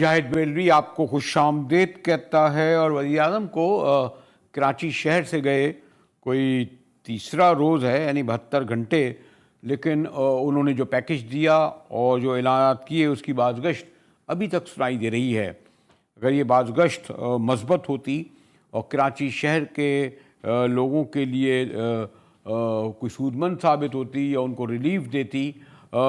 مجاہد بیلوی آپ کو خوش آمدید کہتا ہے، اور وزیر اعظم کو کراچی شہر سے گئے کوئی تیسرا روز ہے، یعنی 72 گھنٹے، لیکن انہوں نے جو پیکج دیا اور جو اعلانات کیے اس کی بازگشت ابھی تک سنائی دے رہی ہے۔ اگر یہ بازگشت مثبت ہوتی اور کراچی شہر کے لوگوں کے لیے کوئی سود مند ثابت ہوتی یا ان کو ریلیف دیتی،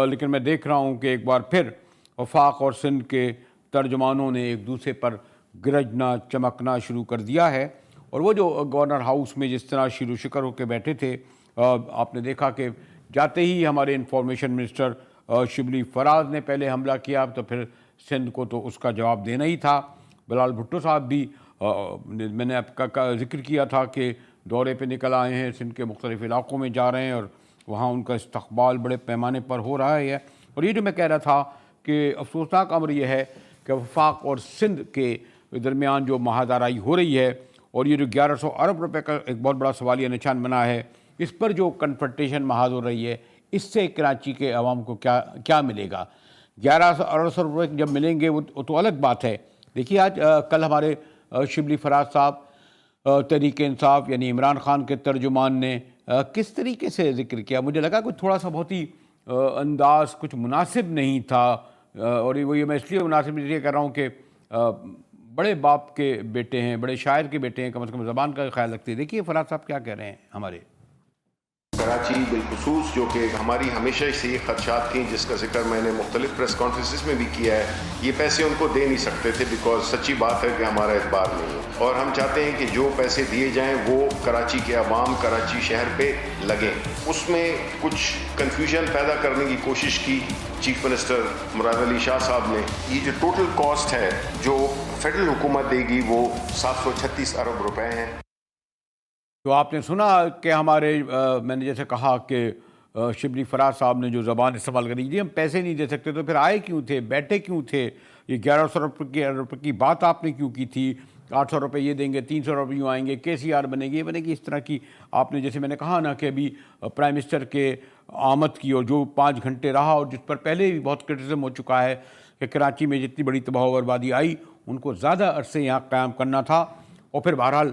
لیکن میں دیکھ رہا ہوں کہ ایک بار پھر وفاق اور سندھ کے ترجمانوں نے ایک دوسرے پر گرجنا چمکنا شروع کر دیا ہے، اور وہ جو گورنر ہاؤس میں جس طرح شیر و شکر ہو کے بیٹھے تھے، آپ نے دیکھا کہ جاتے ہی ہمارے انفارمیشن منسٹر شبلی فراز نے پہلے حملہ کیا، تو پھر سندھ کو تو اس کا جواب دینا ہی تھا۔ بلال بھٹو صاحب بھی، میں نے آپ کا ذکر کیا تھا کہ دورے پہ نکل آئے ہیں، سندھ کے مختلف علاقوں میں جا رہے ہیں اور وہاں ان کا استقبال بڑے پیمانے پر ہو رہا ہے۔ اور یہ جو میں کہہ رہا تھا کہ افسوسناک امر یہ ہے کہ وفاق اور سندھ کے درمیان جو مہادارائی ہو رہی ہے، اور یہ جو 1100 ارب روپے کا ایک بہت بڑا سوالیہ نشان بنا ہے، اس پر جو کنفرنٹیشن محاذ ہو رہی ہے، اس سے کراچی کے عوام کو کیا ملے گا؟ 1100 ارب روپے جب ملیں گے وہ تو الگ بات ہے۔ دیکھیے آج کل ہمارے شبلی فراز صاحب تحریک انصاف یعنی عمران خان کے ترجمان نے کس طریقے سے ذکر کیا، مجھے لگا کہ تھوڑا سا بہت ہی انداز کچھ مناسب نہیں تھا، اور یہ میں اس لیے مناسب اس لیے کر رہا ہوں کہ بڑے باپ کے بیٹے ہیں، بڑے شاعر کے بیٹے ہیں، کم از کم زبان کا خیال رکھتے ہیں۔ دیکھیے فراز صاحب کیا کہہ رہے ہیں ہمارے۔ کراچی بالخصوص جو کہ ہماری ہمیشہ سے یہ خدشات تھیں، جس کا ذکر میں نے مختلف پریس کانفرنسز میں بھی کیا ہے، یہ پیسے ان کو دے نہیں سکتے تھے، بیکاز سچی بات ہے کہ ہمارا اعتبار نہیں ہے، اور ہم چاہتے ہیں کہ جو پیسے دیے جائیں وہ کراچی کے عوام، کراچی شہر پہ لگیں۔ اس میں کچھ کنفیوژن پیدا کرنے کی کوشش کی چیف منسٹر مراد علی شاہ صاحب نے۔ یہ جو ٹوٹل کاسٹ ہے جو فیڈرل حکومت دے گی وہ 736 ارب روپے ہیں۔ تو آپ نے سنا کہ ہمارے میں نے جیسے کہا کہ شبلی فراز صاحب نے جو زبان استعمال کری، جی ہم پیسے نہیں دے سکتے تو پھر آئے کیوں تھے، بیٹھے کیوں تھے؟ یہ 1100 روپے کی بات آپ نے کیوں کی تھی؟ 800 روپے یہ دیں گے، 300 روپے یوں آئیں گے، KCR بنے گی، یہ بنے گی، اس طرح کی آپ نے جیسے میں نے کہا نا کہ ابھی پرائم منسٹر کے آمد کی اور جو 5 گھنٹے رہا، اور جس پر پہلے بھی بہت کرٹیسزم ہو چکا ہے کہ کراچی میں جتنی بڑی تباہ و بربادی آئی ان کو زیادہ عرصے یہاں قیام کرنا تھا، اور پھر بہرحال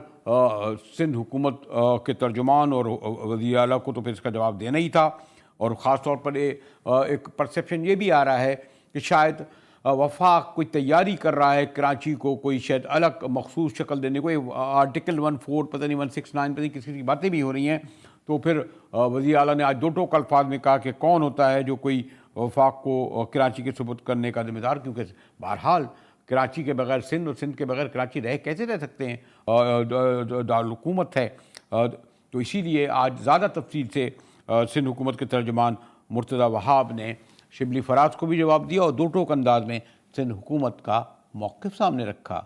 سندھ حکومت کے ترجمان اور وزیر اعلیٰ کو تو پھر اس کا جواب دینا ہی تھا۔ اور خاص طور پر ایک پرسیپشن یہ بھی آ رہا ہے کہ شاید وفاق کوئی تیاری کر رہا ہے کراچی کو کوئی شاید الگ مخصوص شکل دینے کو۔ آرٹیکل 14 پتہ نہیں 169 پتہ نہیں کسی کی باتیں بھی ہو رہی ہیں، تو پھر وزیر اعلیٰ نے آج دو ٹوک الفاظ میں کہا کہ کون ہوتا ہے جو کوئی وفاق کو کراچی کے سپرد کرنے کا ذمہ دار، کیونکہ بہرحال کراچی کے بغیر سندھ اور سندھ کے بغیر کراچی کیسے رہ سکتے ہیں، دارالحکومت ہے۔ تو اسی لیے آج زیادہ تفصیل سے سندھ حکومت کے ترجمان مرتضیٰ وہاب نے شبلی فراز کو بھی جواب دیا اور دو ٹوک انداز میں سندھ حکومت کا موقف سامنے رکھا۔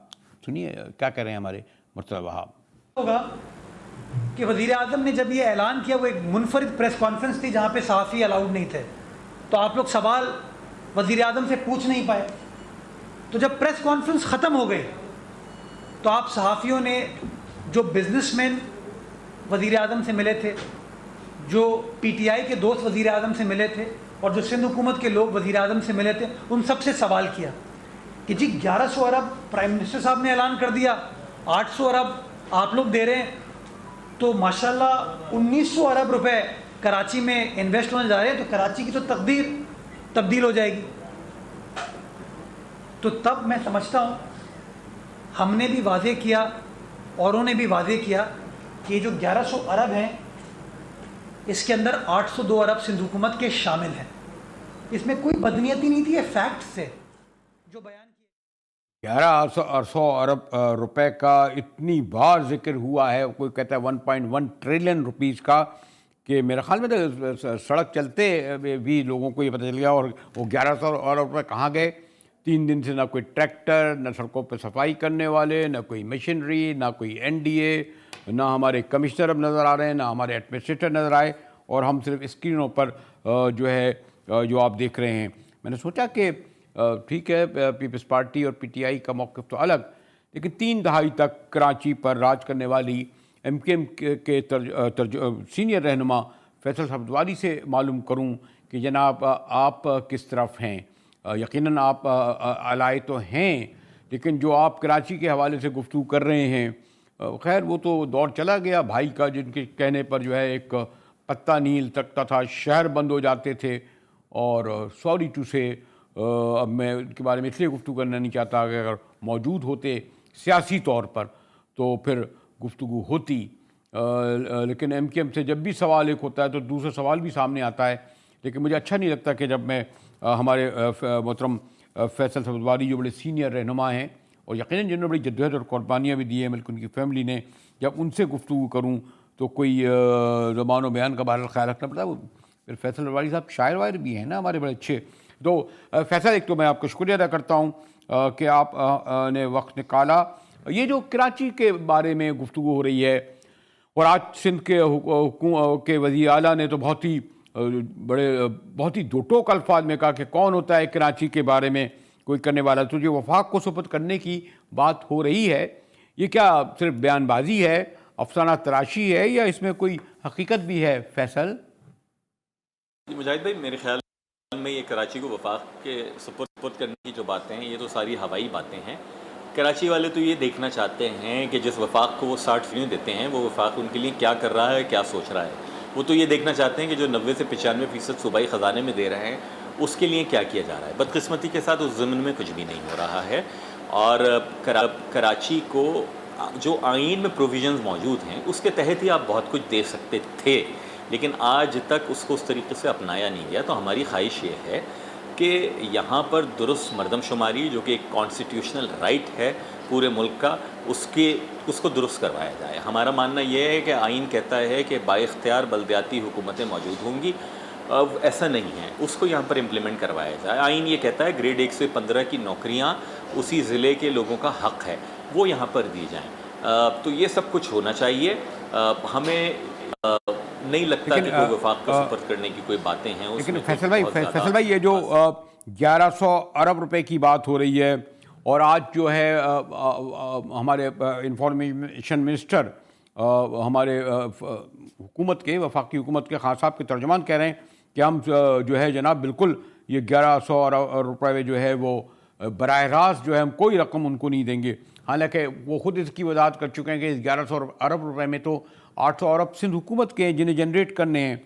سنیے کیا کہہ رہے ہیں ہمارے مرتضیٰ وہاب۔ ہوگا کہ وزیر اعظم نے جب یہ اعلان کیا، وہ ایک منفرد پریس کانفرنس تھی جہاں پہ صحافی الاؤڈ نہیں تھے، تو آپ لوگ سوال وزیر اعظم سے پوچھ نہیں پائے۔ تو جب پریس کانفرنس ختم ہو گئی تو آپ صحافیوں نے جو بزنس مین وزیر اعظم سے ملے تھے، جو PTI کے دوست وزیر اعظم سے ملے تھے، اور جو سندھ حکومت کے لوگ وزیر اعظم سے ملے تھے، ان سب سے سوال کیا کہ جی 1100 ارب پرائم منسٹر صاحب نے اعلان کر دیا، 800 ارب آپ لوگ دے رہے ہیں، تو ماشاءاللہ 1900 ارب روپے کراچی میں انویسٹ ہونے جا رہے ہیں، تو کراچی کی تو تقدیر تبدیل ہو جائے گی۔ تو تب میں سمجھتا ہوں ہم نے بھی واضح کیا، اوروں نے بھی واضح کیا کہ یہ جو 1100 ارب ہیں، اس کے اندر 802 ارب سندھ حکومت کے شامل ہیں۔ اس میں کوئی بدنیتی نہیں تھی، یہ فیکٹس ہے جو بیان کیے۔ 1100 ارب روپے کا اتنی بار ذکر ہوا ہے، کوئی کہتا ہے 1.1 ٹریلین روپیز کا، کہ میرے خیال میں تو سڑک چلتے بھی لوگوں کو یہ پتہ چل گیا، اور وہ 1100 ارب روپے کہاں گئے؟ 3 دن سے نہ کوئی ٹریکٹر، نہ سڑکوں پہ صفائی کرنے والے، نہ کوئی مشینری، نہ کوئی NDA، نہ ہمارے کمشنر اب نظر آ رہے ہیں، نہ ہمارے ایڈمنسٹریٹر نظر آئے، اور ہم صرف اسکرینوں پر جو ہے جو آپ دیکھ رہے ہیں۔ میں نے سوچا کہ ٹھیک ہے پیپلز پارٹی اور PTI کا موقف تو الگ، لیکن 3 دہائی تک کراچی پر راج کرنے والی MKM کے سینئر رہنما فیصل صفدر سے معلوم کروں کہ جناب آپ کس طرف ہیں۔ یقیناً آپ علائے تو ہیں، لیکن جو آپ کراچی کے حوالے سے گفتگو کر رہے ہیں، خیر وہ تو دور چلا گیا بھائی کا، جن کے کہنے پر جو ہے ایک پتہ نہیں ہل سکتا تھا، شہر بند ہو جاتے تھے، اور سوری ٹو سے اب میں ان کے بارے میں اس لیے گفتگو کرنا نہیں چاہتا کہ اگر موجود ہوتے سیاسی طور پر تو پھر گفتگو ہوتی، لیکن ایم کیو ایم سے جب بھی سوال ایک ہوتا ہے تو دوسرا سوال بھی سامنے آتا ہے. لیکن مجھے اچھا نہیں لگتا کہ جب میں ہمارے محترم فیصل سبزواری جو بڑے سینئر رہنما ہیں اور یقیناً جنہوں نے بڑی جدوجہد اور قربانیاں بھی دی ہیں بلکہ ان کی فیملی نے، جب ان سے گفتگو کروں تو کوئی زبان و بیان کا بہرحال خیال رکھنا پڑتا ہے. وہ پھر فیصل سبزواری صاحب شاعر واعر بھی ہیں نا ہمارے بڑے اچھے. تو فیصل، ایک تو میں آپ کا شکریہ ادا کرتا ہوں کہ آپ نے وقت نکالا. یہ جو کراچی کے بارے میں گفتگو ہو رہی ہے، اور آج سندھ کے وزیر اعلیٰ نے تو بہت ہی دو ٹوک الفاظ میں کہا کہ کون ہوتا ہے کراچی کے بارے میں کوئی کرنے والا. تو جو وفاق کو سپرد کرنے کی بات ہو رہی ہے، یہ کیا صرف بیان بازی ہے، افسانہ تراشی ہے، یا اس میں کوئی حقیقت بھی ہے فیصل؟ مجاہد بھائی، میرے خیال میں یہ کراچی کو وفاق کے سپرد کرنے کی جو باتیں ہیں، یہ تو ساری ہوائی باتیں ہیں. کراچی والے تو یہ دیکھنا چاہتے ہیں کہ جس وفاق کو وہ 60% دیتے ہیں، وہ وفاق ان کے لیے کیا کر رہا ہے، کیا سوچ رہا ہے. وہ تو یہ دیکھنا چاہتے ہیں کہ جو 90 سے 95% صوبائی خزانے میں دے رہے ہیں، اس کے لیے کیا کیا جا رہا ہے. بدقسمتی کے ساتھ اس ضمن میں کچھ بھی نہیں ہو رہا ہے. اور کراچی کو جو آئین میں پروویژنز موجود ہیں، اس کے تحت ہی آپ بہت کچھ دے سکتے تھے، لیکن آج تک اس کو اس طریقے سے اپنایا نہیں گیا. تو ہماری خواہش یہ ہے کہ یہاں پر درست مردم شماری، جو کہ ایک کانسٹیٹیوشنل رائٹ ہے پورے ملک کا، اس کو درست کروایا جائے. ہمارا ماننا یہ ہے کہ آئین کہتا ہے کہ بااختیار بلدیاتی حکومتیں موجود ہوں گی. اب ایسا نہیں ہے، اس کو یہاں پر امپلیمنٹ کروایا جائے. آئین یہ کہتا ہے گریڈ 1 سے 15 کی نوکریاں اسی ضلع کے لوگوں کا حق ہے، وہ یہاں پر دی جائیں. تو یہ سب کچھ ہونا چاہیے. ہمیں نہیں لگتا کہ کوئی وفاق کا سپرد کرنے کی کوئی باتیں ہیں. لیکن فیصل بھائی یہ جو 1100 ارب روپے کی بات ہو رہی ہے، اور آج جو ہے ہمارے انفارمیشن منسٹر ہمارے حکومت کے، وفاقی حکومت کے خان صاحب کے ترجمان کہہ رہے ہیں کہ ہم جو ہے جناب بالکل یہ 1100 روپے جو ہے وہ براہ راست جو ہے ہم کوئی رقم ان کو نہیں دیں گے. حالانکہ وہ خود اس کی وضاحت کر چکے ہیں کہ اس 1100 ارب روپے میں تو 800 ارب سندھ حکومت کے ہیں جنہیں جنریٹ کرنے ہیں.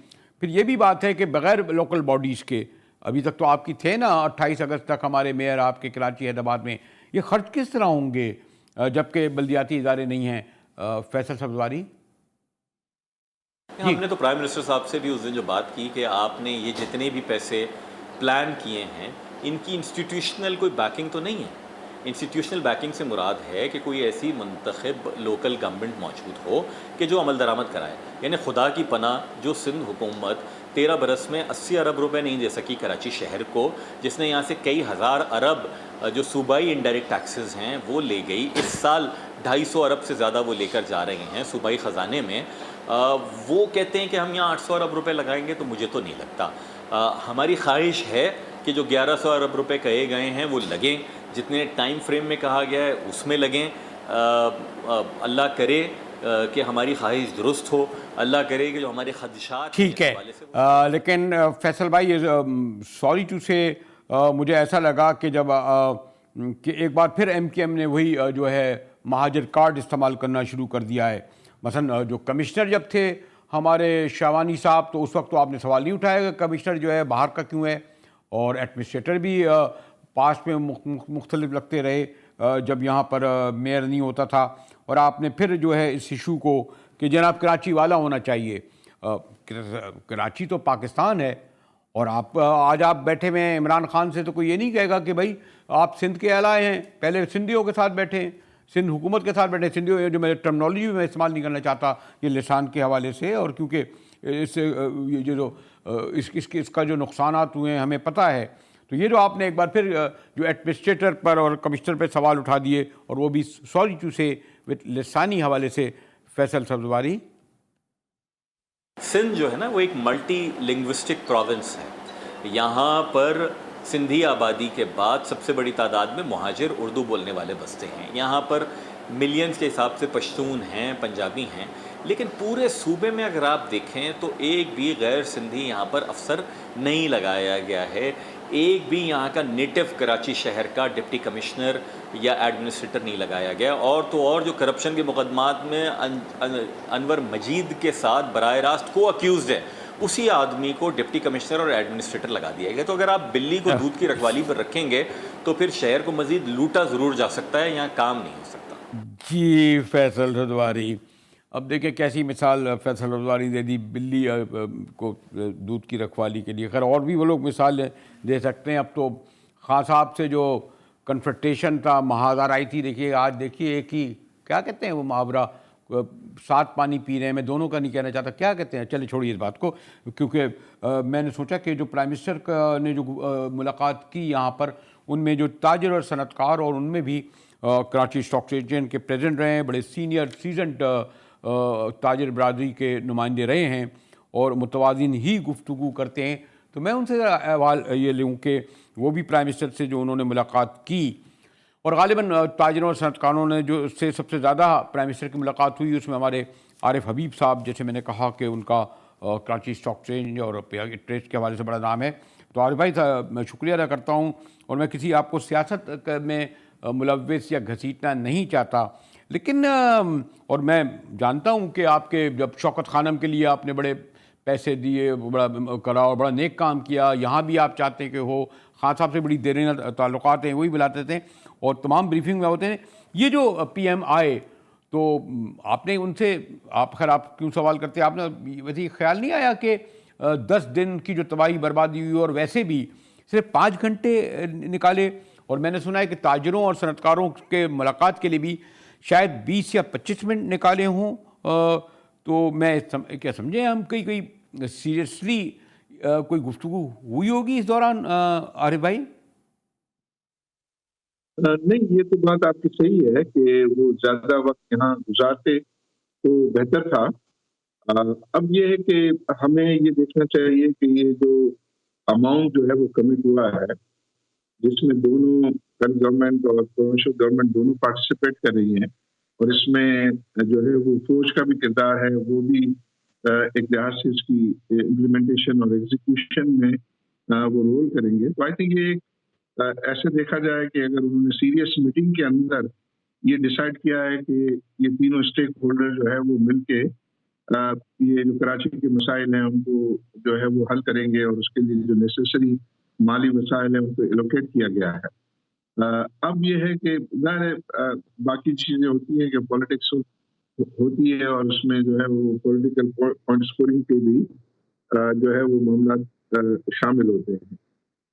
پھر یہ بھی بات ہے کہ بغیر لوکل باڈیز کے، ابھی تک تو آپ کی تھے نا 28 اگست تک ہمارے میئر آپ کے کراچی حیدرآباد میں، یہ خرچ کس طرح ہوں گے جبکہ بلدیاتی ادارے نہیں ہیں؟ فیصل سبزواری. ہم نے تو پرائم منسٹر صاحب سے بھی اس دن جو بات کی کہ آپ نے یہ جتنے بھی پیسے پلان کیے ہیں، ان کی انسٹیٹیوشنل کوئی بیکنگ تو نہیں ہے. انسٹیٹیوشنل بیکنگ سے مراد ہے کہ کوئی ایسی منتخب لوکل گورنمنٹ موجود ہو کہ جو عمل درآمد کرائے. یعنی خدا کی پناہ جو سندھ حکومت 13 برس میں 80 ارب روپے نہیں دے سکی کراچی شہر کو، جس نے یہاں سے کئی ہزار ارب جو صوبائی انڈائریکٹ ٹیکسز ہیں وہ لے گئی. اس سال 250 ارب سے زیادہ وہ لے کر جا رہے ہیں صوبائی خزانے میں. وہ کہتے ہیں کہ ہم یہاں 800 ارب روپے لگائیں گے، تو مجھے تو نہیں لگتا. ہماری خواہش ہے کہ جو 1100 ارب روپے کہے گئے ہیں وہ لگیں، جتنے ٹائم فریم میں کہا گیا ہے اس میں لگیں. اللہ کرے کہ ہماری خواہش درست ہو، اللہ کرے کہ جو ہمارے خدشات ٹھیک ہے. لیکن فیصل بھائی، سوری ٹو سے مجھے ایسا لگا کہ جب کہ ایک بار پھر ایم کیو ایم نے وہی جو ہے مہاجر کارڈ استعمال کرنا شروع کر دیا ہے. مثلا جو کمشنر جب تھے ہمارے شاوانی صاحب، تو اس وقت تو آپ نے سوال نہیں اٹھایا کہ کمشنر جو ہے باہر کا کیوں ہے، اور ایڈمنسٹریٹر بھی پاسٹ میں مختلف لگتے رہے جب یہاں پر میئر نہیں ہوتا تھا. اور آپ نے پھر جو ہے اس ایشو کو کہ جناب کراچی والا ہونا چاہیے. کراچی تو پاکستان ہے، اور آج آپ بیٹھے ہوئے ہیں عمران خان سے، تو کوئی یہ نہیں کہے گا کہ بھائی آپ سندھ کے اعلیٰ ہیں. پہلے سندھیوں کے ساتھ بیٹھے ہیں، سندھ حکومت کے ساتھ بیٹھے. سندھیوں جو میں ٹرمنالوجی میں استعمال نہیں کرنا چاہتا یہ لسان کے حوالے سے، اور کیونکہ اس سے اس کا جو نقصانات ہوئے ہیں ہمیں پتہ ہے. تو یہ جو آپ نے ایک بار پھر جو ایڈمنسٹریٹر پر اور کمشنر پہ سوال اٹھا دیے، اور وہ بھی سوری ٹو سے لسانی حوالے سے. فیصل سبزواری. سندھ جو ہے نا وہ ایک ملٹی لنگوسٹک پروونس ہے. یہاں پر سندھی آبادی کے بعد سب سے بڑی تعداد میں مہاجر اردو بولنے والے بستے ہیں. یہاں پر ملینز کے حساب سے پشتون ہیں، پنجابی ہیں، لیکن پورے صوبے میں اگر آپ دیکھیں تو ایک بھی غیر سندھی یہاں پر افسر نہیں لگایا گیا ہے. ایک بھی یہاں کا نیٹو کراچی شہر کا ڈپٹی کمشنر یا ایڈمنسٹریٹر نہیں لگایا گیا، اور تو اور جو کرپشن کے مقدمات میں انور مجید کے ساتھ براہ راست کو اکیوزڈ ہے، اسی آدمی کو ڈپٹی کمشنر اور ایڈمنسٹریٹر لگا دیا گیا۔ تو اگر آپ بلی کو دودھ کی رکھوالی پر رکھیں گے تو پھر شہر کو مزید لوٹا ضرور جا سکتا ہے، یہاں کام نہیں ہو سکتا۔ جی فیصل رضواری، اب دیکھیں کیسی مثال فیصل رضواری دے دی بلی کو دودھ کی رکھوالی کے لیے۔ خیر اور بھی وہ لوگ مثال دے سکتے ہیں۔ اب تو خان صاحب سے جو کنفرنٹیشن تھا، محاذر آئی تھی، دیکھیے آج دیکھیے ایک ہی کیا کہتے ہیں وہ محاورہ، ساتھ پانی پی رہے ہیں، میں دونوں کا نہیں کہنا چاہتا، کیا کہتے ہیں، چلے چھوڑیے اس بات کو، کیونکہ میں نے سوچا کہ جو پرائم منسٹر نے جو ملاقات کی یہاں پر، ان میں جو تاجر اور صنعت کار، اور ان میں بھی کراچی اسٹاک ایکسچینج کے پریزیڈنٹ رہے ہیں، بڑے سینئر سیزنڈ تاجر برادری کے نمائندے رہے ہیں اور متوازن ہی گفتگو کرتے ہیں، تو میں ان سے احوال یہ لوں کہ وہ بھی پرائم منسٹر سے جو انہوں نے ملاقات کی، اور غالباً تاجروں اور صنعت کاروں نے جو سے سب سے زیادہ پرائم منسٹر کی ملاقات ہوئی، اس میں ہمارے عارف حبیب صاحب، جیسے میں نے کہا کہ ان کا کراچی اسٹاک ایکسچینج اور ٹریڈ کے حوالے سے بڑا نام ہے۔ تو عارف بھائی میں شکریہ ادا کرتا ہوں، اور میں کسی آپ کو سیاست میں ملوث یا گھسیٹنا نہیں چاہتا، لیکن اور میں جانتا ہوں کہ آپ کے جب شوکت خانم کے لیے آپ نے بڑے پیسے دیے، بڑا کرا اور بڑا نیک کام کیا، یہاں بھی آپ چاہتے ہیں کہ ہو، خان صاحب سے بڑی دیرینہ تعلقات ہیں، وہی بلاتے تھے اور تمام بریفنگ میں ہوتے ہیں۔ یہ جو پی ایم آئے تو آپ نے ان سے، خیر آپ کیوں سوال کرتے ہیں، آپ نے ویسے خیال نہیں آیا کہ 10 دن کی جو تباہی بربادی ہوئی اور ویسے بھی صرف 5 گھنٹے نکالے، اور میں نے سنا ہے کہ تاجروں اور صنعت کاروں کے ملاقات کے لیے بھی شاید 20 یا 25 منٹ نکالے ہوں، تو میں کیا سمجھیں ہم کئی سیریسلی کوئی گفتگو ہوئی ہوگی اس دوران عارف بھائی؟ نہیں، یہ تو بات آپ کی صحیح ہے کہ وہ زیادہ وقت یہاں گزارتے تو بہتر تھا۔ اب یہ ہے کہ ہمیں یہ دیکھنا چاہیے کہ یہ جو اماؤنٹ جو ہے وہ کمٹ ہوا ہے، جس میں دونوں گورنمنٹ اور پروونشل گورنمنٹ دونوں پارٹیسپیٹ کر رہی ہیں، اور اس میں جو ہے وہ فوج کا بھی کردار ہے، وہ بھی ایک لحاظ سے اس کی امپلیمنٹیشن اور ایگزیکیوشن میں وہ رول کریں گے۔ تو آئی تھنک یہ ایسے دیکھا جائے کہ اگر انہوں نے سیریس میٹنگ کے اندر یہ ڈیسائیڈ کیا ہے کہ یہ تینوں اسٹیک ہولڈر جو ہے وہ مل کے یہ جو کراچی کے مسائل ہیں ان کو جو ہے وہ حل کریں گے، اور اس کے لیے جو نیسیسری مالی وسائل ہیں ان کو ایلوکیٹ کیا گیا ہے۔ اب یہ ہے کہ ظاہر باقی چیزیں ہوتی ہیں کہ پولیٹکس ہوتی ہے، اور اس میں جو ہے وہ پولیٹیکل پوائنٹ اسکورنگ کے بھی جو ہے وہ معاملات شامل ہوتے ہیں،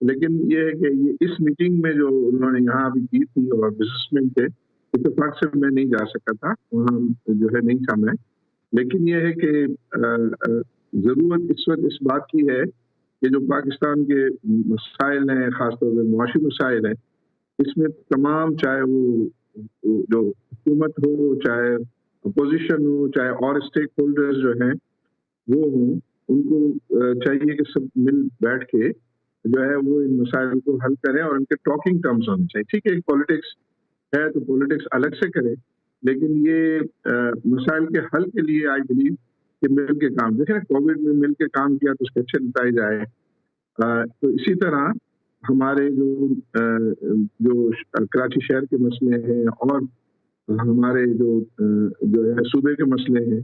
لیکن یہ ہے کہ یہ اس میٹنگ میں جو انہوں نے یہاں ابھی کی تھی اور بزنس مین تھے، اتفاق سے میں نہیں جا سکا تھا وہاں، جو ہے نہیں تھا میں، لیکن یہ ہے کہ ضرورت اس وقت اس بات کی ہے کہ جو پاکستان کے مسائل ہیں، خاص طور پہ معاشی مسائل ہیں، اس میں تمام، چاہے وہ جو حکومت ہو، چاہے اپوزیشن ہو، چاہے اور اسٹیک ہولڈرز جو ہیں وہ ہوں، ان کو چاہیے کہ سب مل بیٹھ کے جو ہے وہ ان مسائل کو حل کریں، اور ان کے ٹاکنگ ٹرمز ہونے چاہیے۔ ٹھیک ہے ایک پولیٹکس ہے تو پولیٹکس الگ سے کرے، لیکن یہ مسائل کے حل کے لیے آئی بلیو کہ مل کے کام، دیکھیں کووڈ میں مل کے کام کیا تو اس کے اچھے نتائج جائے، تو اسی طرح ہمارے جو کراچی شہر کے مسئلے ہیں اور ہمارے جو ہے صوبے کے مسئلے ہیں،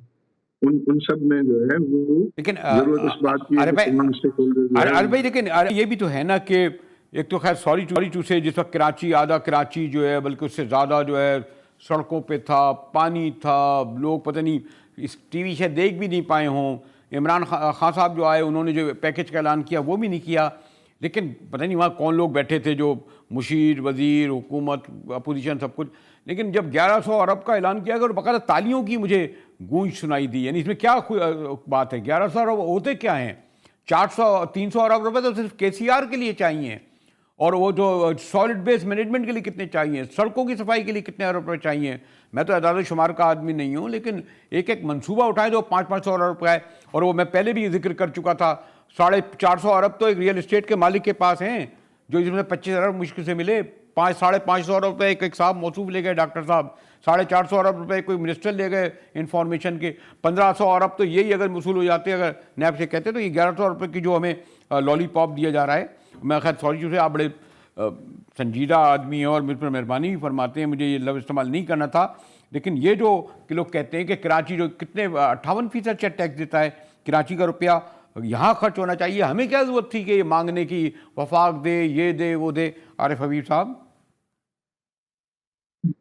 ان سب میں جو ہے وہ لیکن ضرورت اس بات کی عارف بھائی لیکن یہ بھی تو ہے نا کہ ایک تو خیر سوری ٹو سے جس وقت کراچی، آدھا کراچی جو ہے بلکہ اس سے زیادہ جو ہے سڑکوں پہ تھا، پانی تھا، لوگ پتہ نہیں اس ٹی وی شاید دیکھ بھی نہیں پائے ہوں، عمران خان صاحب جو آئے انہوں نے جو پیکج کا اعلان کیا وہ بھی نہیں کیا، لیکن پتہ نہیں وہاں کون لوگ بیٹھے تھے، جو مشیر، وزیر، حکومت، اپوزیشن، سب کچھ، لیکن جب 1100 ارب کا اعلان کیا گیا اور باقاعدہ تالیوں کی مجھے گونج سنائی دی، یعنی اس میں کیا بات ہے؟ 1100 ارب ہوتے کیا ہیں؟ 300 ارب روپے تو صرف کے سی آر کے لیے چاہیے، اور وہ جو سالڈ بیس مینجمنٹ کے لیے کتنے چاہیے، سڑکوں کی صفائی کے لیے کتنے ارب روپے چاہیے؟ میں تو اعداد و شمار کا آدمی نہیں ہوں، لیکن ایک منصوبہ اٹھائے جو 500 ارب کا ہے، اور وہ میں پہلے بھی ذکر کر چکا تھا، 450 ارب تو ایک ریئل اسٹیٹ کے مالک کے پاس ہیں، جو اس میں 25 ارب مشکل سے ملے، 550 ارب روپے ایک صاحب موصوف لے گئے، ڈاکٹر صاحب 450 ارب روپے کوئی منسٹر لے گئے انفارمیشن کے، 1500 ارب تو یہی اگر وصول ہو جاتے اگر نیب سے کہتے، تو یہ 1100 روپے کی جو ہمیں لالی پاپ دیا جا رہا ہے میں خیر سوری سے آپ بڑے سنجیدہ آدمی ہیں اور مجھ پر مہربانی بھی فرماتے ہیں, مجھے یہ لفظ استعمال نہیں کرنا تھا, لیکن یہ جو کہ لوگ کہتے ہیں کہ کراچی جو کتنے 58% ٹیکس دیتا ہے, کراچی کا روپیہ یہاں خرچ ہونا چاہیے, ہمیں کیا ضرورت تھی کہ یہ مانگنے کی, وفاق دے, یہ دے, وہ دے. عارف حبیب صاحب.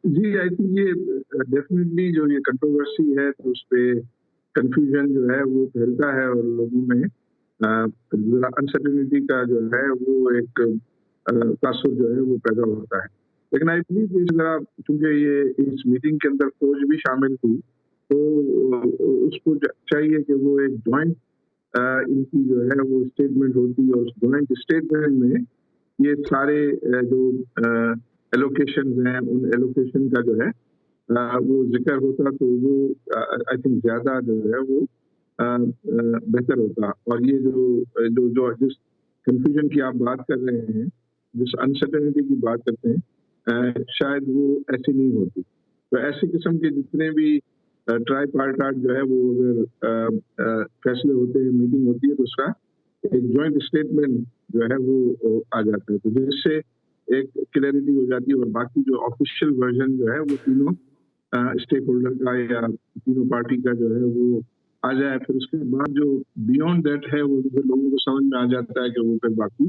جی آئی تھنک یہ ڈیفینیٹلی جو یہ کنٹروورسی ہے تو اس پہ کنفیوژن جو ہے وہ پھیلتا ہے اور لوگوں میں انسرٹنٹی کا جو ہے وہ ایک تاثر جو ہے وہ پیدا ہوتا ہے. لیکن آئی تھنک ذرا چونکہ یہ اس میٹنگ کے اندر فوج بھی شامل تھی تو اس کو چاہیے کہ وہ ایک جوائنٹ ان کی جو ہے وہ اسٹیٹمنٹ ہوتی ہے, اور اس جوائنٹ اسٹیٹمنٹ میں یہ سارے جو ایلوکیشنز ہیں ان ایلوکیشن کا جو ہے وہ ذکر ہوتا تو وہ آئی تھنک زیادہ جو ہے وہ بہتر ہوتا. اور یہ جو جس کنفیوژن کی آپ بات کر رہے ہیں, جس انسرٹنٹی کی بات کرتے ہیں, شاید وہ ایسی نہیں ہوتی. تو ایسی قسم کے جتنے بھی ٹرائی پارٹاٹ جو ہے وہ اگر فیصلے ہوتے ہیں, میٹنگ ہوتی ہے, تو اس کا ایک جوائنٹ اسٹیٹمنٹ جو ہے وہ آ جاتا ہے, تو جس سے ایک کلیئرٹی ہو جاتی ہے. اور باقی جو آفیشیل ورژن جو ہے وہ تینوں اسٹیک ہولڈر کا یا تینوں پارٹی کا جو ہے وہ آ جائے. پھر اس کے بعد جو بیونڈ دیٹ ہے وہ پھر لوگوں کو سمجھ میں آ جاتا ہے کہ وہ پھر باقی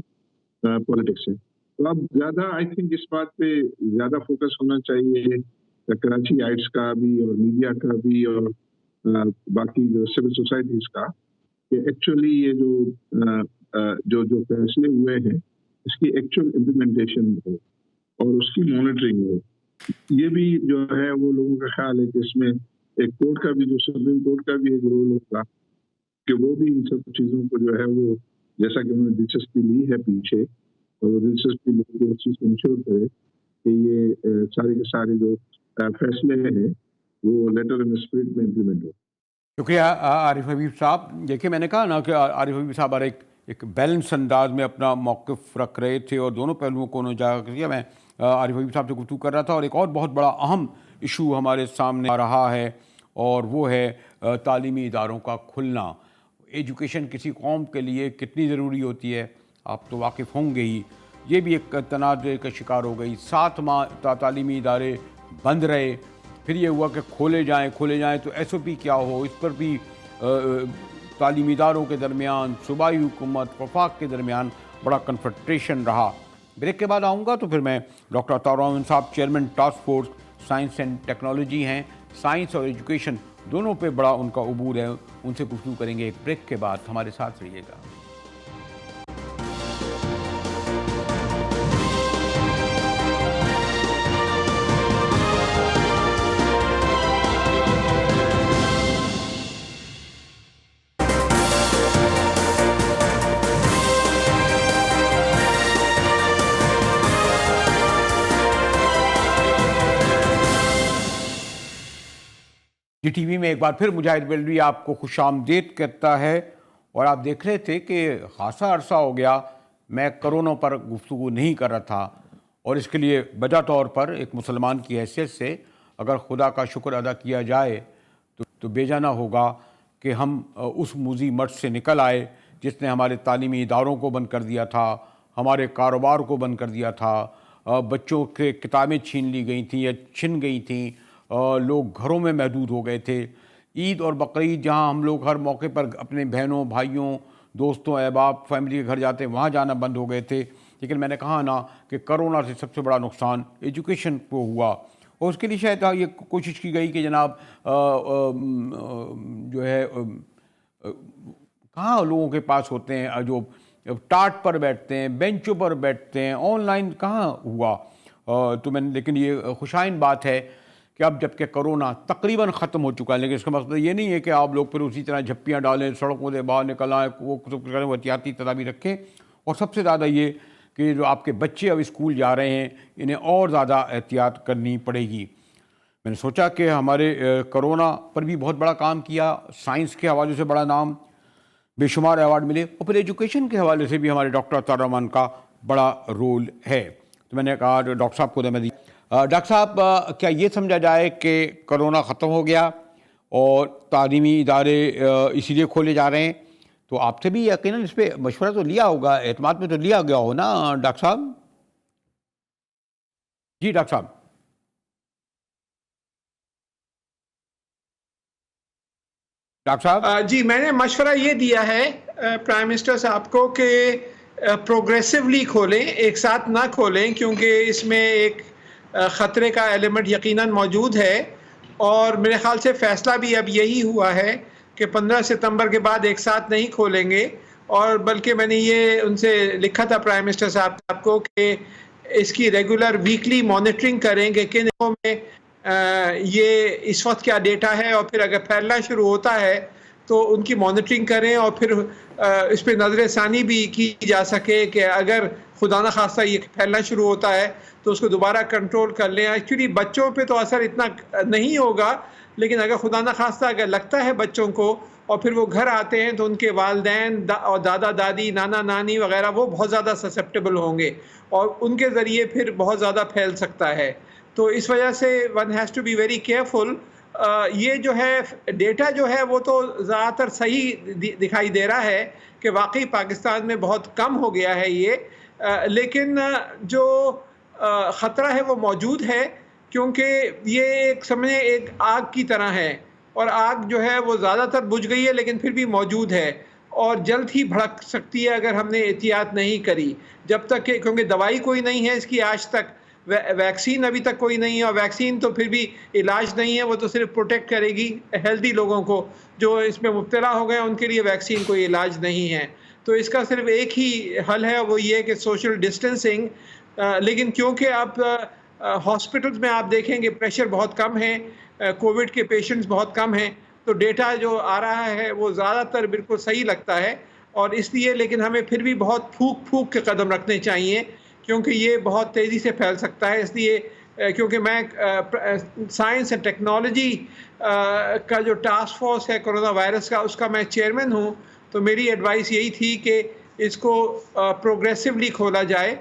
پالیٹکس ہے. تو اب زیادہ آئی تھنک اس بات پہ زیادہ فوکس ہونا چاہیے کراچی آئٹس کا بھی اور میڈیا کا بھی اور باقی جو سول سوسائٹیز کا, کہ ایکچولی یہ جو فیصلے ہوئے ہیں اس کی ایکچوئل امپلیمنٹیشن ہو اور اس کی مانیٹرنگ ہو. یہ بھی جو ہے وہ لوگوں کا خیال ہے کہ اس میں ایک کورٹ کا بھی, جو سپریم کورٹ کا بھی ایک رول ہوگا کہ وہ بھی ان سب چیزوں کو جو ہے وہ جیسا کہ انہوں نے دلچسپی لی ہے پیچھے, اور وہ دلچسپی لے کے اس چیز کو انشور کرے کہ یہ سارے کے سارے جو فیصلے ہیں وہ لیٹر اینڈ اسپرٹ میں امپلیمنٹ ہو. شکریہ عارف حبیب صاحب. دیکھیے میں نے کہا نا کہ عارف حبیب صاحب ایک بیلنس انداز میں اپنا موقف رکھ رہے تھے اور دونوں پہلوؤں کو انہوں نے جاگا کیا. میں عارف حبیب صاحب سے گفتگو کر رہا تھا, اور ایک اور بہت بڑا اہم ایشو ہمارے سامنے آ رہا ہے, اور وہ ہے تعلیمی اداروں کا کھلنا. ایجوکیشن کسی قوم کے لیے کتنی ضروری ہوتی ہے آپ تو واقف ہوں گے ہی. یہ بھی ایک تنازع کا شکار ہو گئی. 7 ماہ تعلیمی ادارے بند رہے, پھر یہ ہوا کہ کھولے جائیں تو ایس او پی کیا ہو. اس پر بھی تعلیمی اداروں کے درمیان, صوبائی حکومت, وفاق کے درمیان بڑا کنفرنٹریشن رہا. بریک کے بعد آؤں گا تو پھر میں ڈاکٹر عطاء الرحمن صاحب chairman task force science and technology ہیں, سائنس اور ایجوکیشن دونوں پہ بڑا ان کا عبور ہے, ان سے گفتگو کریں گے. ایک بریک کے بعد ہمارے ساتھ رہیے گا. جی ٹی وی میں ایک بار پھر مجاہد بلوی آپ کو خوش آمدید کہتا ہے. اور آپ دیکھ رہے تھے کہ خاصا عرصہ ہو گیا میں کرونا پر گفتگو نہیں کر رہا تھا, اور اس کے لیے بجا طور پر ایک مسلمان کی حیثیت سے اگر خدا کا شکر ادا کیا جائے تو بے جانا ہوگا کہ ہم اس موذی مرض سے نکل آئے جس نے ہمارے تعلیمی اداروں کو بند کر دیا تھا, ہمارے کاروبار کو بند کر دیا تھا, بچوں کے کتابیں چھین لی گئی تھیں یا چھن گئی تھیں, لوگ گھروں میں محدود ہو گئے تھے. عید اور بقرعید جہاں ہم لوگ ہر موقع پر اپنے بہنوں, بھائیوں, دوستوں, احباب, فیملی کے گھر جاتے وہاں جانا بند ہو گئے تھے. لیکن میں نے کہا نا کہ کرونا سے سب سے بڑا نقصان ایجوکیشن کو ہوا, اور اس کے لیے شاید یہ کوشش کی گئی کہ جناب جو ہے کہاں لوگوں کے پاس ہوتے ہیں جو ٹاٹ پر بیٹھتے ہیں, بینچوں پر بیٹھتے ہیں, آن لائن کہاں ہوا. تو لیکن یہ خوشائن بات ہے کہ اب جب کہ کرونا تقریباً ختم ہو چکا ہے, لیکن اس کا مقصد یہ نہیں ہے کہ آپ لوگ پھر اسی طرح جھپیاں ڈالیں, سڑکوں سے باہر نکل آئیں, وہ کریں, وہ احتیاطی تدابیر رکھیں. اور سب سے زیادہ یہ کہ جو آپ کے بچے اب اسکول جا رہے ہیں انہیں اور زیادہ احتیاط کرنی پڑے گی. میں نے سوچا کہ ہمارے کرونا پر بھی بہت بڑا کام کیا, سائنس کے حوالے سے بڑا نام, بے شمار ایوارڈ ملے, اور پھر ایجوکیشن کے حوالے سے بھی ہمارے ڈاکٹر عطاء الرحمن کا بڑا رول ہے. تو میں نے کہا ڈاکٹر صاحب کو دے میں دی. ڈاکٹر صاحب کیا یہ سمجھا جائے کہ کرونا ختم ہو گیا اور تعلیمی ادارے اسی لیے کھولے جا رہے ہیں, تو آپ سے بھی یقیناً اس پہ مشورہ تو لیا ہوگا, اعتماد میں تو لیا گیا ہو نا ڈاکٹر صاحب؟ جی ڈاکٹر صاحب. ڈاکٹر صاحب جی میں نے مشورہ یہ دیا ہے پرائم منسٹر صاحب کو کہ پروگریسولی کھولیں, ایک ساتھ نہ کھولیں, کیونکہ اس میں ایک خطرے کا ایلیمنٹ یقیناً موجود ہے. اور میرے خیال سے فیصلہ بھی اب یہی ہوا ہے کہ 15 ستمبر کے بعد ایک ساتھ نہیں کھولیں گے. اور بلکہ میں نے یہ ان سے لکھا تھا پرائم منسٹر صاحب کو کہ اس کی ریگولر ویکلی مانیٹرنگ کریں کہ کن علاقوں میں یہ اس وقت کیا ڈیٹا ہے, اور پھر اگر پھیلنا شروع ہوتا ہے تو ان کی مانیٹرنگ کریں, اور پھر اس پہ نظر ثانی بھی کی جا سکے کہ اگر خدا نہ خواستہ یہ پھیلنا شروع ہوتا ہے تو اس کو دوبارہ کنٹرول کر لیں. ایکچولی بچوں پہ تو اثر اتنا نہیں ہوگا, لیکن اگر خدا نہ خواستہ اگر لگتا ہے بچوں کو اور پھر وہ گھر آتے ہیں تو ان کے والدین اور دادا دادی نانا نانی وغیرہ وہ بہت زیادہ سسیپٹیبل ہوں گے, اور ان کے ذریعے پھر بہت زیادہ پھیل سکتا ہے. تو اس وجہ سے one has to be very careful. یہ جو ہے ڈیٹا جو ہے وہ تو زیادہ تر صحیح دکھائی دے رہا ہے کہ واقعی پاکستان میں بہت کم ہو گیا ہے یہ, لیکن جو خطرہ ہے وہ موجود ہے, کیونکہ یہ ایک سمجھیں ایک آگ کی طرح ہے, اور آگ جو ہے وہ زیادہ تر بجھ گئی ہے لیکن پھر بھی موجود ہے, اور جلد ہی بھڑک سکتی ہے اگر ہم نے احتیاط نہیں کری. جب تک کہ کیونکہ دوائی کوئی نہیں ہے اس کی آج تک, ویکسین ابھی تک کوئی نہیں ہے, اور ویکسین تو پھر بھی علاج نہیں ہے, وہ تو صرف پروٹیکٹ کرے گی ہیلدی لوگوں کو. جو اس میں مبتلا ہو گئے ان کے لیے ویکسین کوئی علاج نہیں ہے. تو اس کا صرف ایک ہی حل ہے, وہ یہ کہ سوشل ڈسٹینسنگ. لیکن کیونکہ اب ہاسپٹلز میں آپ دیکھیں گے پریشر بہت کم ہے, کووڈ کے پیشنٹس بہت کم ہیں, تو ڈیٹا جو آ رہا ہے وہ زیادہ تر بالکل صحیح لگتا ہے. اور اس لیے لیکن ہمیں پھر بھی بہت پھونک کے قدم رکھنے چاہیے, کیونکہ یہ بہت تیزی سے پھیل سکتا ہے. اس لیے کیونکہ میں سائنس اینڈ ٹیکنالوجی کا جو ٹاسک فورس ہے کرونا وائرس کا, اس کا میں چیئرمین ہوں, تو میری ایڈوائس یہی تھی کہ اس کو پروگریسولی کھولا جائے,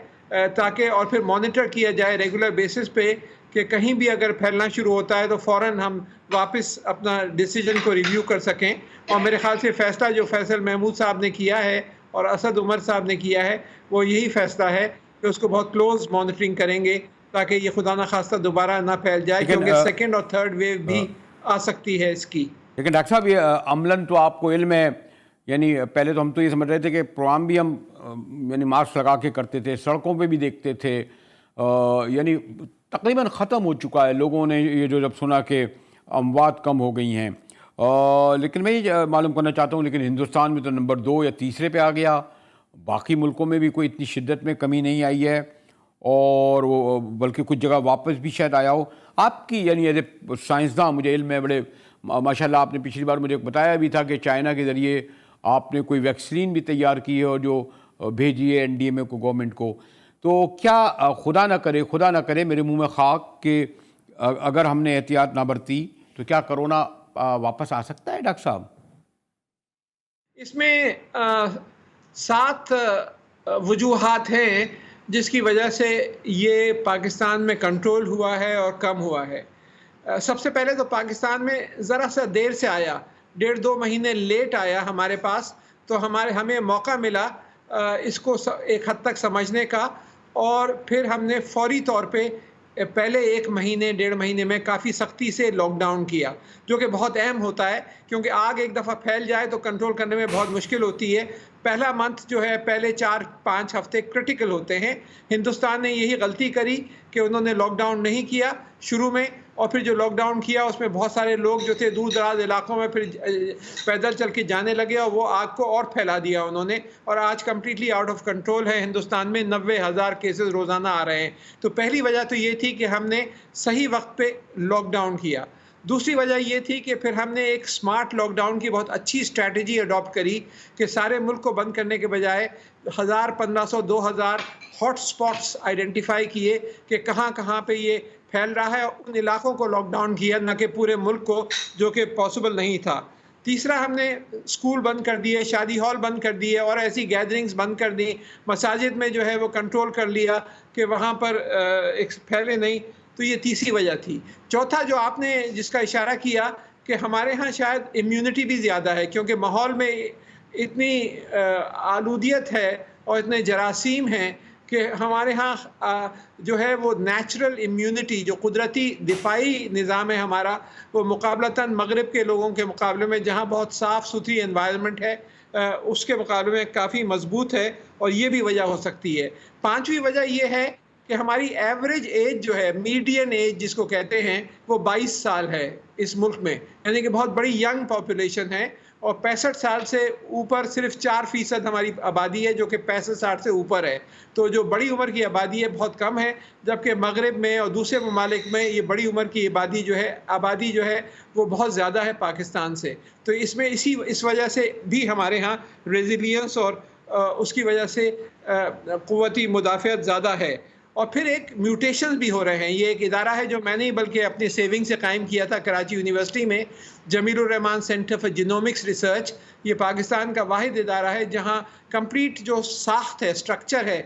تاکہ اور پھر مانیٹر کیا جائے ریگولر بیسس پہ کہ کہیں بھی اگر پھیلنا شروع ہوتا ہے تو فوراً ہم واپس اپنا ڈیسیجن کو ریویو کر سکیں. اور میرے خیال سے فیصلہ جو فیصل محمود صاحب نے کیا ہے اور اسد عمر صاحب نے کیا ہے وہ یہی فیصلہ ہے کہ اس کو بہت کلوز مانیٹرنگ کریں گے تاکہ یہ خدا نہ خواستہ دوبارہ نہ پھیل جائے, کیونکہ سیکنڈ اور تھرڈ ویو بھی آ سکتی ہے اس کی. لیکن ڈاکٹر صاحب یہ عملاً تو آپ کو علم ہے, یعنی پہلے تو ہم تو یہ سمجھ رہے تھے کہ پروگرام بھی ہم یعنی ماسک لگا کے کرتے تھے, سڑکوں پہ بھی دیکھتے تھے, یعنی تقریباً ختم ہو چکا ہے. لوگوں نے یہ جو جب سنا کہ اموات کم ہو گئی ہیں, لیکن میں یہ معلوم کرنا چاہتا ہوں, لیکن ہندوستان میں تو نمبر 2 یا تیسرے پہ آ گیا, باقی ملکوں میں بھی کوئی اتنی شدت میں کمی نہیں آئی ہے, اور وہ بلکہ کچھ جگہ واپس بھی شاید آیا ہو. آپ کی یعنی ایز اے سائنسداں, مجھے علم ہے بڑے ماشاء اللہ, آپ نے پچھلی بار مجھے بتایا بھی تھا کہ چائنا کے ذریعے آپ نے کوئی ویکسین بھی تیار کی ہے اور جو بھیجی ہے NDMA کو, گورنمنٹ کو. تو کیا خدا نہ کرے میرے منہ میں خاک کہ اگر ہم نے احتیاط نہ برتی تو کیا کرونا واپس آ سکتا ہے ڈاکٹر صاحب؟ اس میں 7 وجوہات ہیں جس کی وجہ سے یہ پاکستان میں کنٹرول ہوا ہے اور کم ہوا ہے. سب سے پہلے تو پاکستان میں ذرا سا دیر سے آیا, 1.5-2 مہینے لیٹ آیا ہمارے پاس, تو ہمیں موقع ملا اس کو ایک حد تک سمجھنے کا, اور پھر ہم نے فوری طور پہ پہلے 1 مہینے 1.5 مہینے میں کافی سختی سے لاک ڈاؤن کیا, جو کہ بہت اہم ہوتا ہے, کیونکہ آگ ایک دفعہ پھیل جائے تو کنٹرول کرنے میں بہت مشکل ہوتی ہے. پہلا منتھ جو ہے, پہلے 4-5 ہفتے کرٹیکل ہوتے ہیں. ہندوستان نے یہی غلطی کری کہ انہوں نے لاک ڈاؤن نہیں کیا شروع میں, اور پھر جو لاک ڈاؤن کیا اس میں بہت سارے لوگ جو تھے دور دراز علاقوں میں پھر پیدل چل کے جانے لگے, اور وہ آگ کو اور پھیلا دیا انہوں نے, اور آج کمپلیٹلی آؤٹ آف کنٹرول ہے ہندوستان میں. 90,000 کیسز روزانہ آ رہے ہیں. تو پہلی وجہ تو یہ تھی کہ ہم نے صحیح وقت پہ لاک ڈاؤن کیا. دوسری وجہ یہ تھی کہ پھر ہم نے ایک سمارٹ لاک ڈاؤن کی بہت اچھی اسٹریٹجی اڈاپٹ کری کہ سارے ملک کو بند کرنے کے بجائے 1000, 1500, 2000 ہاٹ سپاٹس آئیڈینٹیفائی کیے کہ کہاں کہاں پہ یہ پھیل رہا ہے, ان علاقوں کو لاک ڈاؤن کیا, نہ کہ پورے ملک کو, جو کہ پاسبل نہیں تھا. تیسرا, ہم نے اسکول بند کر دیے, شادی ہال بند کر دیے, اور ایسی گیدرنگز بند کر دی. مساجد میں جو ہے وہ کنٹرول کر لیا کہ وہاں پر پھیلے نہیں. تو یہ تیسری وجہ تھی. چوتھا جو آپ نے جس کا اشارہ کیا کہ ہمارے ہاں شاید امیونٹی بھی زیادہ ہے, کیونکہ ماحول میں اتنی آلودیت ہے اور اتنے جراثیم ہیں کہ ہمارے ہاں جو ہے وہ نیچرل امیونٹی، جو قدرتی دفاعی نظام ہے ہمارا، وہ مقابلتاً مغرب کے لوگوں کے مقابلے میں، جہاں بہت صاف ستھری انوائرمنٹ ہے، اس کے مقابلے میں کافی مضبوط ہے، اور یہ بھی وجہ ہو سکتی ہے۔ پانچویں وجہ یہ ہے کہ ہماری ایوریج ایج جو ہے، میڈین ایج جس کو کہتے ہیں، وہ 22 سال ہے اس ملک میں، یعنی کہ بہت بڑی ینگ پاپولیشن ہے، اور 65 سال سے اوپر صرف 4% ہماری آبادی ہے، جو کہ 65-60 سے اوپر ہے۔ تو جو بڑی عمر کی آبادی ہے بہت کم ہے، جبکہ مغرب میں اور دوسرے ممالک میں یہ بڑی عمر کی آبادی جو ہے وہ بہت زیادہ ہے پاکستان سے۔ تو اس میں اس وجہ سے بھی ہمارے ہاں ریزیلینس اور اس کی وجہ سے قوتی مدافعت زیادہ ہے۔ اور پھر ایک میوٹیشن بھی ہو رہے ہیں۔ یہ ایک ادارہ ہے جو میں نے بلکہ اپنی سیونگ سے قائم کیا تھا کراچی یونیورسٹی میں، جمیل الرحمان سینٹر فار جینومکس ریسرچ۔ یہ پاکستان کا واحد ادارہ ہے جہاں کمپلیٹ جو ساخت ہے، سٹرکچر ہے،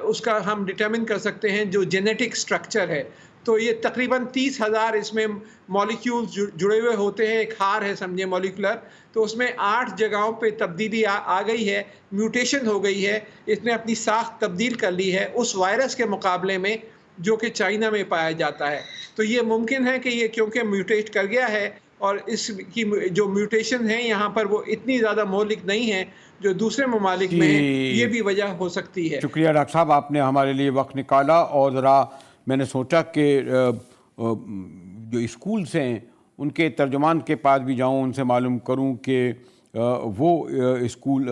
اس کا ہم ڈٹرمن کر سکتے ہیں، جو جینیٹک سٹرکچر ہے۔ تو یہ تقریباً 30,000 اس میں مالیکیولز جڑے ہوئے ہوتے ہیں، ایک ہار ہے سمجھے مالیکولر۔ تو اس میں 8 جگہوں پہ تبدیلی آ گئی ہے، میوٹیشن ہو گئی ہے، اس نے اپنی ساخت تبدیل کر لی ہے اس وائرس کے مقابلے میں جو کہ چائنا میں پایا جاتا ہے۔ تو یہ ممکن ہے کہ یہ کیونکہ میوٹیٹ کر گیا ہے، اور اس کی جو میوٹیشن ہیں یہاں پر وہ اتنی زیادہ مہلک نہیں ہیں جو دوسرے ممالک میں ہیں، یہ بھی وجہ ہو سکتی ہے۔ شکریہ ڈاکٹر صاحب، آپ نے ہمارے لیے وقت نکالا، اور ذرا میں نے سوچا کہ جو اسکولس ہیں ان کے ترجمان کے پاس بھی جاؤں، ان سے معلوم کروں کہ وہ اسکول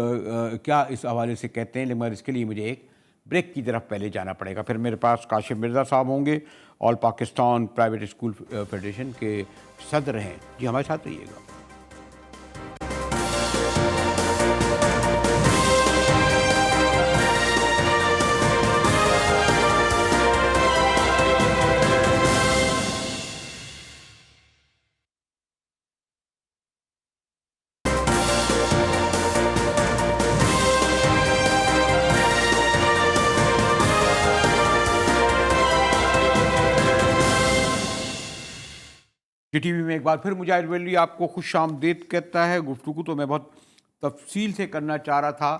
کیا اس حوالے سے کہتے ہیں، مگر اس کے لیے مجھے ایک بریک کی طرف پہلے جانا پڑے گا۔ پھر میرے پاس کاشف مرزا صاحب ہوں گے، آل پاکستان پرائیویٹ اسکول فیڈریشن کے صدر ہیں۔ جی ہمارے ساتھ رہیے گا۔ ٹی وی میں ایک بار پھر مجاہد ویلوی آپ کو خوش آمدید کہتا ہے۔ گفتگو تو میں بہت تفصیل سے کرنا چاہ رہا تھا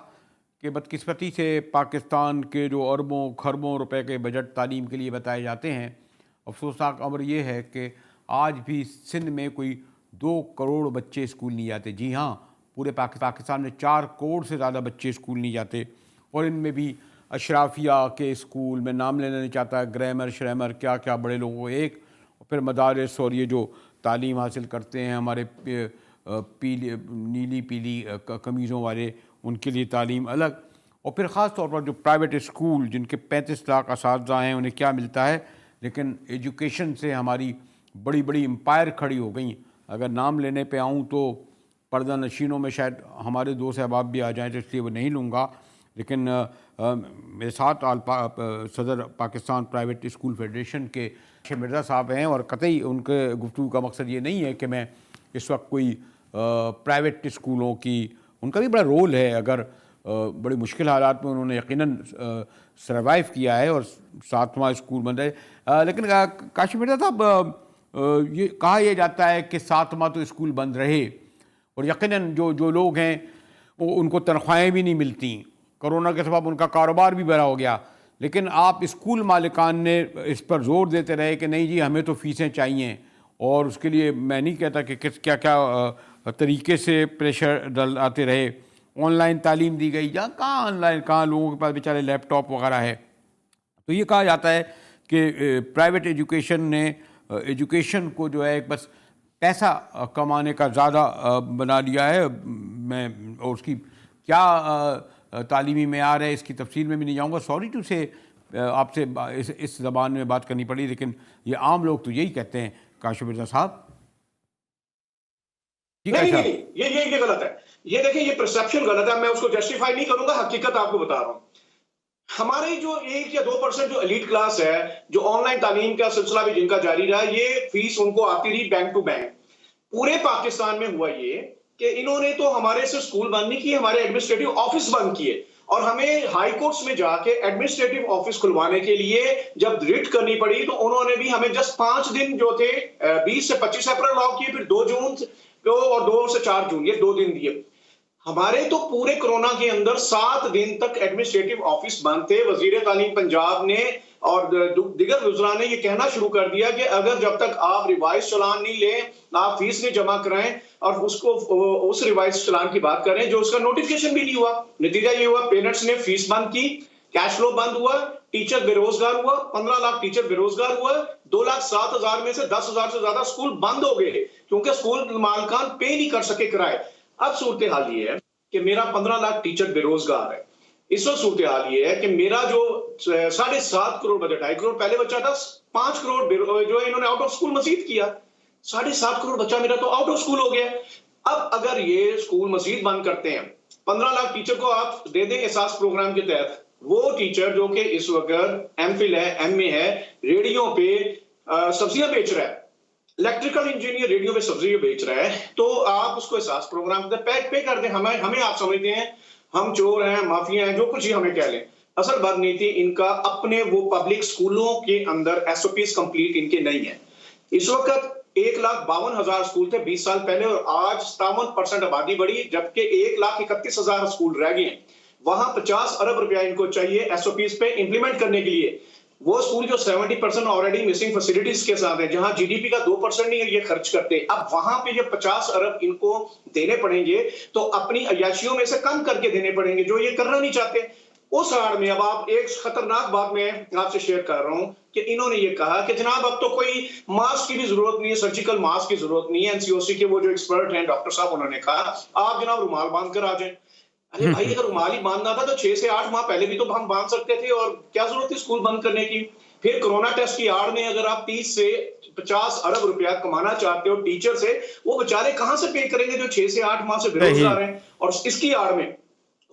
کہ بدقسمتی سے پاکستان کے جو اربوں کھربوں روپے کے بجٹ تعلیم کے لیے بتائے جاتے ہیں، افسوسناک امر یہ ہے کہ آج بھی سندھ میں کوئی 2 کروڑ بچے اسکول نہیں جاتے۔ جی ہاں، پورے پاکستان میں 4 کروڑ سے زیادہ بچے اسکول نہیں جاتے، اور ان میں بھی اشرافیہ کے اسکول، میں نام لینا نہیں چاہتا، گرامر شرامر کیا کیا بڑے لوگوں کو ایک، اور پھر مدارس، اور یہ جو تعلیم حاصل کرتے ہیں ہمارے نیلی پیلی قمیضوں والے، ان کے لیے تعلیم الگ، اور پھر خاص طور پر جو پرائیویٹ اسکول جن کے 35 لاکھ اساتذہ ہیں انہیں کیا ملتا ہے۔ لیکن ایجوکیشن سے ہماری بڑی بڑی امپائر کھڑی ہو گئیں۔ اگر نام لینے پہ آؤں تو پردہ نشینوں میں شاید ہمارے 2 احباب بھی آ جائیں، تو اس لیے وہ نہیں لوں گا، لیکن میرے ساتھ صدر پاکستان پرائیویٹ اسکول فیڈریشن کے مرزا صاحب ہیں، اور قطعی ان کے گفتگو کا مقصد یہ نہیں ہے کہ میں اس وقت کوئی پرائیویٹ اسکولوں کی، ان کا بھی بڑا رول ہے، اگر بڑی مشکل حالات میں انہوں نے یقیناً سروائیو کیا ہے، اور 7واں اسکول بند ہے۔ لیکن کاشف مرزا صاحب، یہ کہا یہ جاتا ہے کہ 7واں تو اسکول بند رہے، اور یقیناً جو لوگ ہیں وہ ان کو تنخواہیں بھی نہیں ملتی، کرونا کے سبب ان کا کاروبار بھی بڑا ہو گیا، لیکن آپ اسکول مالکان نے اس پر زور دیتے رہے کہ نہیں جی ہمیں تو فیسیں چاہیے، اور اس کے لیے میں نہیں کہتا کہ کیا کیا طریقے سے پریشر ڈلاتے رہے۔ آن لائن تعلیم دی گئی، یا کہاں آن لائن، کہاں لوگوں کے پاس بیچارے لیپ ٹاپ وغیرہ ہے۔ تو یہ کہا جاتا ہے کہ پرائیویٹ ایجوکیشن نے ایجوکیشن کو جو ہے ایک بس پیسہ کمانے کا زیادہ بنا لیا ہے، اور اس کی کیا تعلیمی معیار ہے اس کی تفصیل میں بھی نہیں جاؤں گا، سوری ٹو سے آپ سے اس زبان میں بات کرنی پڑی، لیکن یہ عام لوگ تو یہی کہتے ہیں۔ کاشف مرزا صاحب نہیں، یہ غلط ہے، یہ دیکھیں یہ پرسیپشن غلط ہے، میں اس کو جسٹیفائی نہیں کروں گا، حقیقت آپ کو بتا رہا ہوں۔ ہماری جو 1 یا 2% جو ایلیٹ کلاس ہے، جو آن لائن تعلیم کا سلسلہ بھی جن کا جاری رہا، یہ فیس ان کو آتی رہی بینک ٹو بینک۔ پورے پاکستان میں ہوا یہ کہ انہوں نے تو ہمارے سے اسکول بند نہیں کیے، ہمارے ایڈمنسٹریٹو آفس بند کیے، اور ہمیں ہائی کورٹس میں جا کے ایڈمنسٹریٹو آفس کھلوانے کے لیے جب ریٹ کرنی پڑی تو انہوں نے بھی ہمیں جسٹ 5 دن جو تھے 20 سے 25 اپریل الاؤ کیے، پھر 2 جون اور 2 سے 4 جون، یہ 2 دن دیے۔ ہمارے تو پورے کورونا کے اندر 7 دن تک ایڈمنسٹریٹو آفس بند تھے. وزیر تعلیم پنجاب نے اور دیگر وزراء نے یہ کہنا شروع کر دیا کہ اگر جب تک آپ ریوائز چلان نہیں لیں، آپ فیس نہیں جمع کرائیں اور اس ریوائز چلان کی بات کریں جو اس کا نوٹیفکیشن بھی نہیں ہوا. نتیجہ یہ ہوا پیرنٹس نے فیس بند کی، کیش فلو بند ہوا، ٹیچر بے روزگار ہوا، 15 لاکھ ٹیچر بے روزگار ہوا، 2,07,000 میں سے 10,000 سے زیادہ اسکول بند ہو گئے کیونکہ اسکول مالکان پے نہیں کر سکے کرائے. اب صورتحال یہ ہے کہ میرا 15 لاکھ ٹیچر بے روزگار ہے. اس وقت صورتحال یہ ہے کہ میرا جو 7.5 کروڑ بجٹ، 2.5 کروڑ پہلے بچہ تھا، 5 کروڑ جو ہے انہوں نے آؤٹ آف اسکول مزید کیا، 7.5 کروڑ بچہ میرا تو آؤٹ آف اسکول ہو گیا. اب اگر یہ اسکول مزید بند کرتے ہیں، 15 لاکھ ٹیچر کو آپ دے دیں احساس پروگرام کے تحت، وہ ٹیچر جو کہ اس وقت ایم فل ہے، ایم اے ہے، ریڈیو پہ سبزیاں بیچ رہا ہے، الیکٹریکل انجینئر ریڈیو پہ سبزیاں بیچ رہا ہے، تو آپ اس کو احساس پروگرام پے کر دیں. ہمیں آپ سمجھتے ہیں ہم چور ہیں، مافیا ہیں، جو کچھ ہی ہمیں کہہ لیں. اصل بات نہیں تھی، ان کا اپنے وہ پبلک اسکولوں کے اندر ایس او پیز کمپلیٹ ان کے نہیں ہیں. اس وقت 1,52,000 اسکول تھے 20 سال پہلے اور آج 57% آبادی بڑھی جبکہ 1,31,000 اسکول رہ گئے ہیں. وہاں 50 ارب روپیہ ان کو چاہیے ایس او پیز پہ امپلیمنٹ کرنے کے لیے. وہ اسکول جو 70% آلریڈی مسنگ فیسلٹیز کے ساتھ ہیں، جہاں جی ڈی پی کا 2% نہیں ہے یہ خرچ کرتے، اب وہاں پہ یہ 50 ارب ان کو دینے پڑیں گے تو اپنی عیاشیوں میں سے کم کر کے دینے پڑیں گے جو یہ کرنا نہیں چاہتے. اس آڑ میں اب آپ ایک خطرناک بات میں آپ سے شیئر کر رہا ہوں کہ انہوں نے یہ کہا کہ جناب اب تو کوئی ماسک کی بھی ضرورت نہیں ہے، سرجیکل ماسک کی ضرورت نہیں ہے. این سی او سی کے وہ جو ایکسپرٹ ہیں ڈاکٹر صاحب انہوں نے کہا آپ جناب رومال باندھ کر آ جائیں. ارے بھائی اگر رومال ہی باندھنا تھا تو 6 سے 8 ماہ پہلے بھی تو ہم باندھ سکتے تھے اور کیا ضرورت تھی اسکول بند کرنے کی. پھر کرونا ٹیسٹ کی آڑ میں اگر آپ 30 سے 50 ارب روپیہ کمانا چاہتے ہو ٹیچر سے، وہ بیچارے کہاں سے پے کریں گے جو 6 سے 8 ماہ سے بے روزگار ہیں. اور اس کی آڑ میں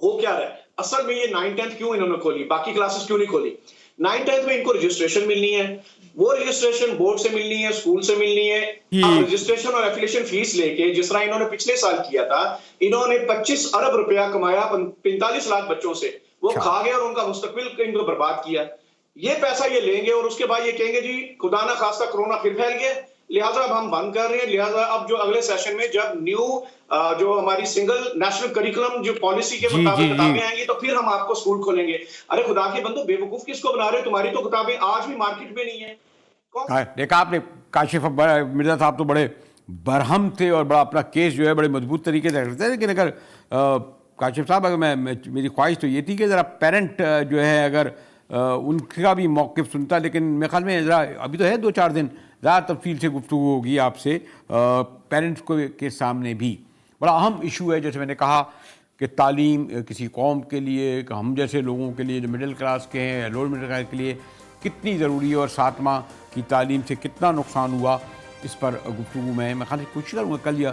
ہو کیا رہا ہے اصل میں، یہ 9th-10th کیوں انہوں نے کھولی، باقی کلاسز کیوں نہیں کھولی. 9th-10th میں ان کو رجسٹریشن ملنی ہے، وہ رجسٹریشن بورڈ سے ملنی ہے، اسکول سے ملنی ہے. اب رجسٹریشن اور ایفیلیشن فیس لے کے جس طرح انہوں نے پچھلے سال کیا تھا، انہوں نے 25 ارب روپیہ کمایا 45 لاکھ بچوں سے، وہ کھا گئے اور ان کا مستقبل ان کو برباد کیا. یہ پیسہ یہ لیں گے اور اس کے بعد یہ کہیں گے جی خدا نہ خواستہ کرونا پھر پھیل گیا، لہٰذا اب ہم بند کر رہے ہیں. لہٰذا اب جو اگلے سیشن میں جب نیو جو ہماری سنگل نیشنل کریکولم جو پالیسی کے مطابق کتابیں آئیں گی تو پھر ہم آپ کو اسکول کھولیں گے. ارے خدا کے بندو بے وقوف کس کو بنا رہے ہو؟ تمہاری تو کتابیں آج بھی مارکیٹ میں نہیں ہیں. دیکھا آپ نے کاشف مرزا صاحب تو بڑے برہم تھے اور بڑا اپنا کیس جو ہے بڑے مضبوط طریقے سے رکھتے تھے. لیکن اگر کاشف صاحب اگر میری خواہش تو یہ تھی کہ ذرا پیرنٹ جو ہے اگر ان کا بھی موقف سنتا، لیکن میرے خیال میں ذرا ابھی تو ہے 2-4 دن زیادہ تفصیل سے گفتگو ہوگی آپ سے پیرنٹس کو کے سامنے بھی. بڑا اہم ایشو ہے جیسے میں نے کہا کہ تعلیم کسی قوم کے لیے، ہم جیسے لوگوں کے لیے جو مڈل کلاس کے ہیں، لوور مڈل کلاس کے لیے کتنی ضروری ہے اور 7 ماہ کی تعلیم سے کتنا نقصان ہوا، اس پر گفتگو میں خیال سے کوشش کروں گا کل یا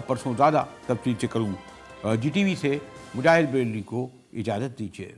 پرسوں زیادہ تفصیل سے کروں. جی ٹی وی سے مجاہد بریلوی کو اجازت دیجیے.